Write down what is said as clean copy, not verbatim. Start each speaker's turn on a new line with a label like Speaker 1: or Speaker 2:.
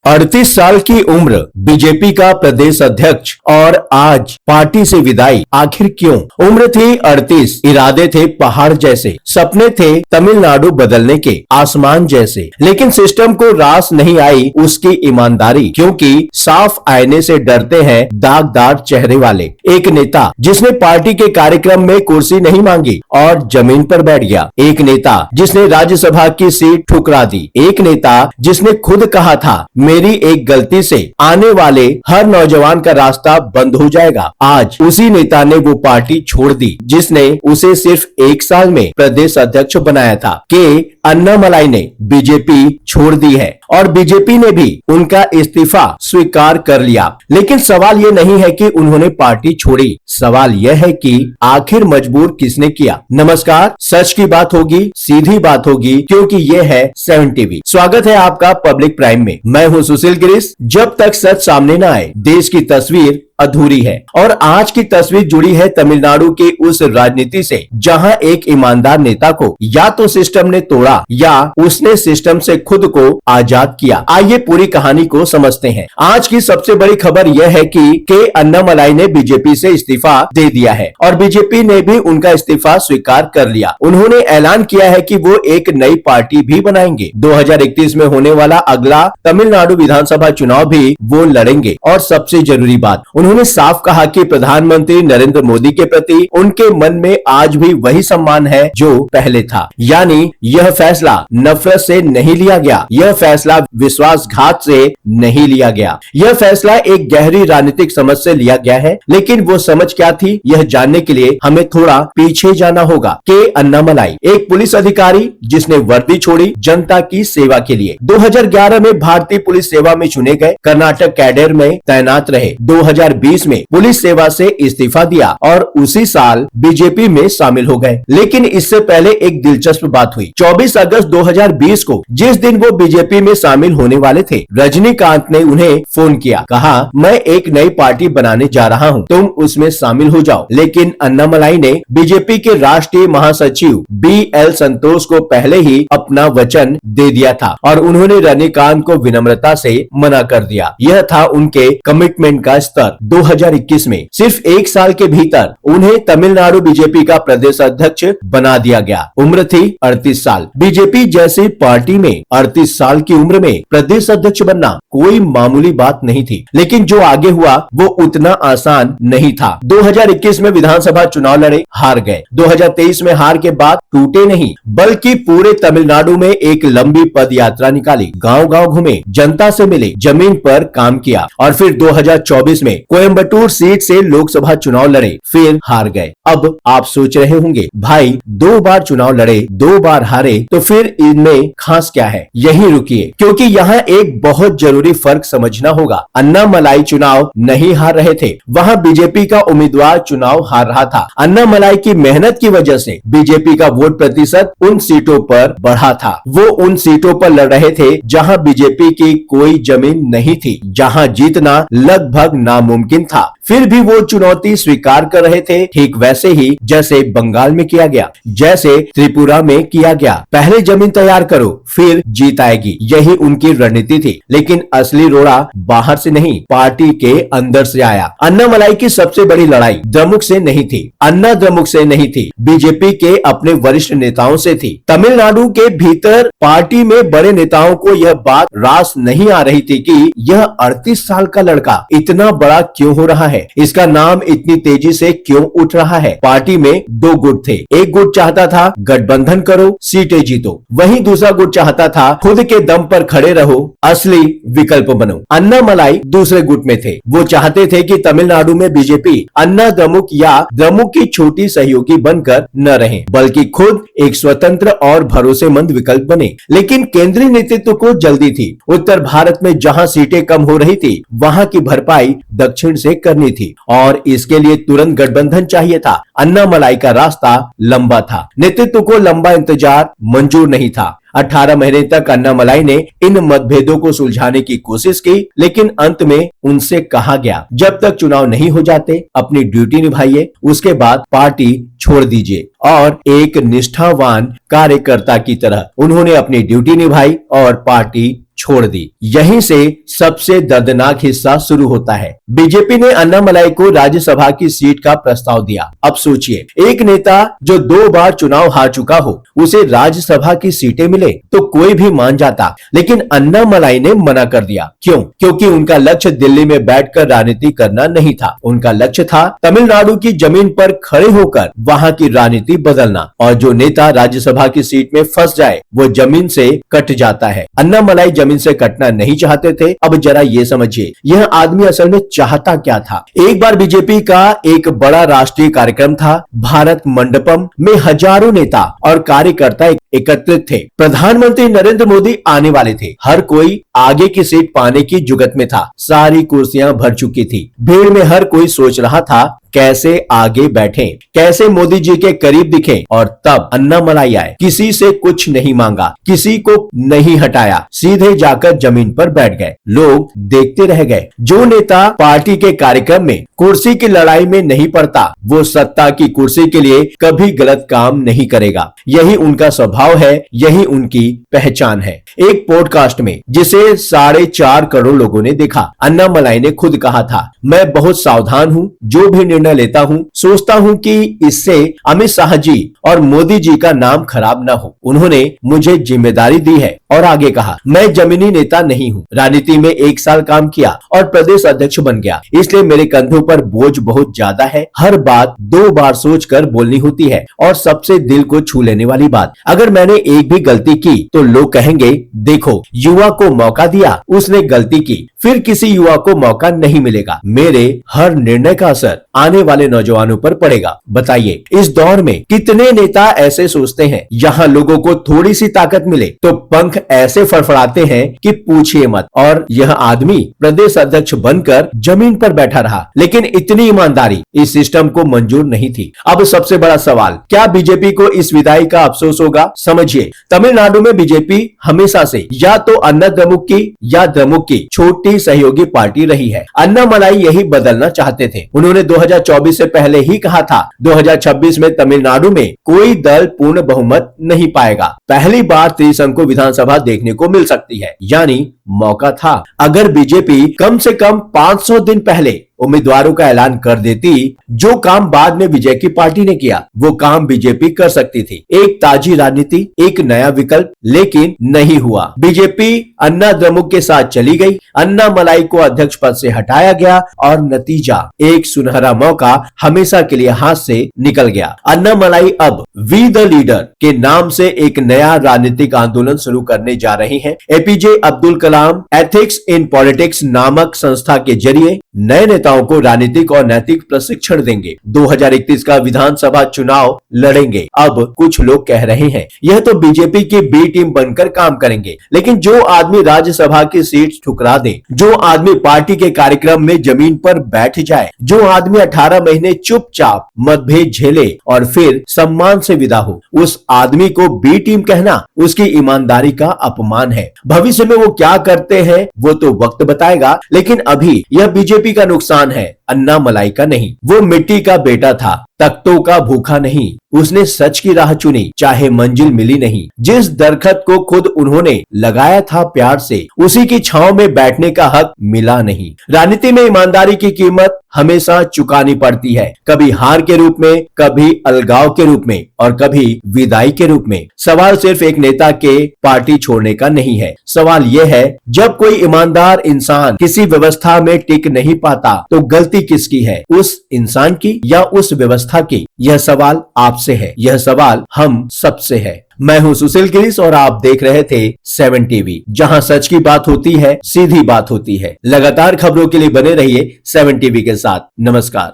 Speaker 1: 38 साल की उम्र, बीजेपी का प्रदेश अध्यक्ष और आज पार्टी से विदाई। आखिर क्यों? उम्र थी 38, इरादे थे पहाड़ जैसे, सपने थे तमिलनाडु बदलने के आसमान जैसे, लेकिन सिस्टम को रास नहीं आई उसकी ईमानदारी, क्योंकि साफ आईने से डरते हैं दागदार चेहरे वाले। एक नेता जिसने पार्टी के कार्यक्रम में कुर्सी नहीं मांगी और जमीन पर बैठ गया। एक नेता जिसने राज्यसभा की सीट ठुकरा दी। एक नेता जिसने खुद कहा था मेरी एक गलती से आने वाले हर नौजवान का रास्ता बंद हो जाएगा। आज उसी नेता ने वो पार्टी छोड़ दी जिसने उसे सिर्फ 1 साल में प्रदेश अध्यक्ष बनाया था। के अन्नामलाई ने बीजेपी छोड़ दी है और बीजेपी ने भी उनका इस्तीफा स्वीकार कर लिया। लेकिन सवाल ये नहीं है कि उन्होंने पार्टी छोड़ी, सवाल यह है कि आखिर मजबूर किसने किया। नमस्कार, सच की बात होगी, सीधी बात होगी, क्योंकि ये है 7 टीवी। स्वागत है आपका पब्लिक प्राइम में। मैं हूं सुशील गिरीश। जब तक सच सामने न आए देश की तस्वीर अधूरी है। और आज की तस्वीर जुड़ी है तमिलनाडु के उस राजनीति से जहां एक ईमानदार नेता को या तो सिस्टम ने तोड़ा या उसने सिस्टम से खुद को आजाद किया। आइए पूरी कहानी को समझते हैं। आज की सबसे बड़ी खबर यह है कि के अन्नामलाई ने बीजेपी से इस्तीफा दे दिया है और बीजेपी ने भी उनका इस्तीफा स्वीकार कर लिया। उन्होंने ऐलान किया है कि वो एक नई पार्टी भी बनाएंगे। 2031 में होने वाला अगला तमिलनाडु विधानसभा चुनाव भी वो लड़ेंगे। और सबसे जरूरी बात, उन्होंने साफ कहा कि प्रधानमंत्री नरेंद्र मोदी के प्रति उनके मन में आज भी वही सम्मान है जो पहले था। यानी यह फैसला नफरत से नहीं लिया गया, यह फैसला विश्वासघात से नहीं लिया गया, यह फैसला एक गहरी राजनीतिक समझ से लिया गया है। लेकिन वो समझ क्या थी, यह जानने के लिए हमें थोड़ा पीछे जाना होगा। के अन्नामलाई एक पुलिस अधिकारी जिसने वर्दी छोड़ी जनता की सेवा के लिए। 2011 में भारतीय पुलिस सेवा में चुने गए, कर्नाटक कैडर में तैनात रहे। 2020 में पुलिस सेवा से इस्तीफा दिया और उसी साल बीजेपी में शामिल हो गए। लेकिन इससे पहले एक दिलचस्प बात हुई। 24 अगस्त 2020 को, जिस दिन वो बीजेपी में शामिल होने वाले थे, रजनीकांत ने उन्हें फोन किया, कहा मैं एक नई पार्टी बनाने जा रहा हूं, तुम उसमें शामिल हो जाओ। लेकिन अन्नामलाई ने बीजेपी के राष्ट्रीय महासचिव BL संतोष को पहले ही अपना वचन दे दिया था और उन्होंने रजनीकांत को विनम्रता से मना कर दिया। यह था उनके कमिटमेंट का स्तर। 2021 में सिर्फ 1 साल के भीतर उन्हें तमिलनाडु बीजेपी का प्रदेश अध्यक्ष बना दिया गया। उम्र थी 38 साल। बीजेपी जैसी पार्टी में 38 साल की उम्र में प्रदेश अध्यक्ष बनना कोई मामूली बात नहीं थी। लेकिन जो आगे हुआ वो उतना आसान नहीं था। 2021 में विधानसभा चुनाव लड़े, हार गए। 2023 में हार के बाद टूटे नहीं, बल्कि पूरे तमिलनाडु में एक लंबी पद यात्रा निकाली, गांव-गांव घूमे, जनता से मिले, जमीन पर काम किया और फिर 2024 में कोयम्बटूर सीट से लोकसभा चुनाव लड़े, फिर हार गए। अब आप सोच रहे होंगे, भाई 2 बार चुनाव लड़े, 2 बार हारे, तो फिर इनमें खास क्या है? यहीं रुकिए, क्योंकि यहाँ एक बहुत जरूरी फर्क समझना होगा। अन्नामलाई चुनाव नहीं हार रहे थे, वहाँ बीजेपी का उम्मीदवार चुनाव हार रहा था। अन्नामलाई की मेहनत की वजह से बीजेपी का वोट प्रतिशत उन सीटों पर बढ़ा था। वो उन सीटों पर लड़ रहे थे जहाँ बीजेपी की कोई जमीन नहीं थी, जहाँ जीतना लगभग नामुमकिन था। फिर भी वो चुनौती स्वीकार कर रहे थे, ठीक वैसे ही जैसे बंगाल में किया गया, जैसे त्रिपुरा में किया गया। पहले जमीन तैयार करो, फिर जीत आएगी, यही उनकी रणनीति थी। लेकिन असली रोड़ा बाहर से नहीं, पार्टी के अंदर से आया। अन्नामलाई की सबसे बड़ी लड़ाई द्रमुक से नहीं थी, अन्ना द्रमुक से नहीं थी, बीजेपी के अपने वरिष्ठ नेताओं से थी। तमिलनाडु के भीतर पार्टी में बड़े नेताओं को यह बात रास नहीं आ रही थी कि यह 38 साल का लड़का इतना बड़ा क्यों हो रहा है, इसका नाम इतनी तेजी से क्यों उठ रहा है। पार्टी में 2 गुट थे। एक गुट चाहता था गठबंधन करो, सीटें जीतो, वहीं दूसरा गुट चाहता था खुद के दम पर खड़े रहो, असली विकल्प बनो। अन्नामलाई दूसरे गुट में थे। वो चाहते थे कि तमिलनाडु में बीजेपी अन्ना द्रमुक या द्रमुक की छोटी सहयोगी बनकर न रहे, बल्कि खुद एक स्वतंत्र और भरोसेमंद विकल्प बने। लेकिन केंद्रीय नेतृत्व को जल्दी थी। उत्तर भारत में जहां सीटें कम हो रही थी, वहां की भरपाई दक्षिण से करनी थी और इसके लिए तुरंत गठबंधन चाहिए था। अन्नामलाई का रास्ता लंबा था, नेतृत्व को लंबा इंतजार मंजूर नहीं था। 18 महीने तक अन्नामलाई ने इन मतभेदों को सुलझाने की कोशिश की, लेकिन अंत में उनसे कहा गया, जब तक चुनाव नहीं हो जाते अपनी ड्यूटी निभाइए, उसके बाद पार्टी छोड़ दीजिए। और एक निष्ठावान कार्यकर्ता की तरह उन्होंने अपनी ड्यूटी निभाई और पार्टी छोड़ दी। यहीं से सबसे दर्दनाक हिस्सा शुरू होता है। बीजेपी ने अन्नामलाई को राज्यसभा की सीट का प्रस्ताव दिया। अब सोचिए, एक नेता जो 2 बार चुनाव हार चुका हो, उसे राज्यसभा की सीटें मिले तो कोई भी मान जाता, लेकिन अन्नामलाई ने मना कर दिया। क्यों? क्योंकि उनका लक्ष्य दिल्ली में बैठकर राजनीति करना नहीं था। उनका लक्ष्य था तमिलनाडु की जमीन पर खड़े होकर वहां की राजनीति बदलना। और जो नेता राज्यसभा की सीट में फंस जाए वो जमीन से कट जाता है। अन्नामलाई जमीन से कटना नहीं चाहते थे। अब जरा ये समझिए, यह आदमी असल में चाहता क्या था। एक बार बीजेपी का एक बड़ा राष्ट्रीय कार्यक्रम था। भारत मंडपम में हजारों नेता और कार्यकर्ता एकत्रित थे। प्रधानमंत्री नरेंद्र मोदी आने वाले थे। हर कोई आगे की सीट पाने की जुगत में था। सारी कुर्सियां भर चुकी थी। भीड़ में हर कोई सोच रहा था कैसे आगे बैठें, कैसे मोदी जी के करीब दिखें। और तब अन्नामलाई आए। किसी से कुछ नहीं मांगा, किसी को नहीं हटाया, सीधे जाकर जमीन पर बैठ गए। लोग देखते रह गए। जो नेता पार्टी के कार्यक्रम में कुर्सी की लड़ाई में नहीं पड़ता, वो सत्ता की कुर्सी के लिए कभी गलत काम नहीं करेगा। यही उनका स्वभाव है, यही उनकी पहचान है। एक पॉडकास्ट में जिसे 4.5 करोड़ लोगों ने देखा, अन्नामलाई ने खुद कहा था, मैं बहुत सावधान हूं। जो भी निर्णय लेता हूं, सोचता हूं कि इससे अमित शाह जी और मोदी जी का नाम खराब ना हो। उन्होंने मुझे जिम्मेदारी दी है। और आगे कहा, मैं जमीनी नेता नहीं हूं। राजनीति में 1 साल काम किया और प्रदेश अध्यक्ष बन गया, इसलिए मेरे कंधों पर बोझ बहुत ज्यादा है। हर बात 2 बार सोचकर बोलनी होती है, और सबसे दिल को छू लेने वाली बात, अगर मैंने एक भी गलती की तो लोग कहेंगे, देखो युवा को मौका दिया, उसने गलती की, फिर किसी युवा को मौका नहीं मिलेगा। मेरे हर निर्णय का असर आने वाले नौजवानों पर पड़ेगा। बताइए, इस दौर में कितने नेता ऐसे सोचते हैं? यहाँ लोगों को थोड़ी सी ताकत मिले तो पंख ऐसे फड़फड़ाते हैं कि पूछिए मत। और यह आदमी प्रदेश अध्यक्ष बनकर जमीन पर बैठा रहा, लेकिन इतनी ईमानदारी इस सिस्टम को मंजूर नहीं थी। अब सबसे बड़ा सवाल, क्या बीजेपी को इस विदाई का अफसोस होगा? समझिए, तमिलनाडु में बीजेपी हमेशा से या तो अन्ना द्रमुक की या द्रमुक की छोटी सहयोगी पार्टी रही है। अन्नामलाई यही बदलना चाहते थे। उन्होंने 2024 से पहले ही कहा था, 2026 में तमिलनाडु में कोई दल पूर्ण बहुमत नहीं पाएगा। पहली बार त्रिशंकु विधानसभा देखने को मिल सकती है। यानी मौका था। अगर बीजेपी कम से कम 500 दिन पहले उम्मीदवारों का ऐलान कर देती, जो काम बाद में विजय की पार्टी ने किया, वो काम बीजेपी कर सकती थी। एक ताजी राजनीति, एक नया विकल्प, लेकिन नहीं हुआ। बीजेपी अन्ना द्रमुक के साथ चली गई। अन्नामलाई को अध्यक्ष पद से हटाया गया और नतीजा, एक सुनहरा मौका हमेशा के लिए हाथ से निकल गया। अन्नामलाई अब वी द लीडर के नाम से एक नया राजनीतिक आंदोलन शुरू करने जा रहे हैं। APJ Abdul Kalam ethics in politics नामक संस्था के जरिए नए नेताओं को राजनीतिक और नैतिक प्रशिक्षण देंगे। 2031 का विधानसभा चुनाव लड़ेंगे। अब कुछ लोग कह रहे हैं, यह तो बीजेपी की बी टीम बनकर काम करेंगे। लेकिन जो आदमी राज्यसभा की सीट ठुकरा दे, जो आदमी पार्टी के कार्यक्रम में जमीन पर बैठ जाए, जो आदमी 18 महीने चुपचाप मतभेद झेले और फिर सम्मान से विदा हो, उस आदमी को बी टीम कहना उसकी ईमानदारी का अपमान है। भविष्य में वो क्या करते हैं वो तो वक्त बताएगा, लेकिन अभी यह बीजेपी का नुकसान है, अन्नामलाई का नहीं। वो मिट्टी का बेटा था, तख्तों का भूखा नहीं। उसने सच की राह चुनी, चाहे मंजिल मिली नहीं। जिस दरखत को खुद उन्होंने लगाया था प्यार से, उसी की छांव में बैठने का हक मिला नहीं। राजनीति में ईमानदारी की कीमत हमेशा चुकानी पड़ती है, कभी हार के रूप में, कभी अलगाव के रूप में और कभी विदाई के रूप में। सवाल सिर्फ एक नेता के पार्टी छोड़ने का नहीं है। सवाल यह है, जब कोई ईमानदार इंसान किसी व्यवस्था में टिक नहीं पाता तो गलती किसकी है, उस इंसान की या उस व्यवस्था की? यह सवाल आपसे है, यह सवाल हम सबसे है। मैं हूं सुशील गिरीश और आप देख रहे थे 7 टीवी, जहां सच की बात होती है, सीधी बात होती है। लगातार खबरों के लिए बने रहिए 7 टीवी के साथ। नमस्कार।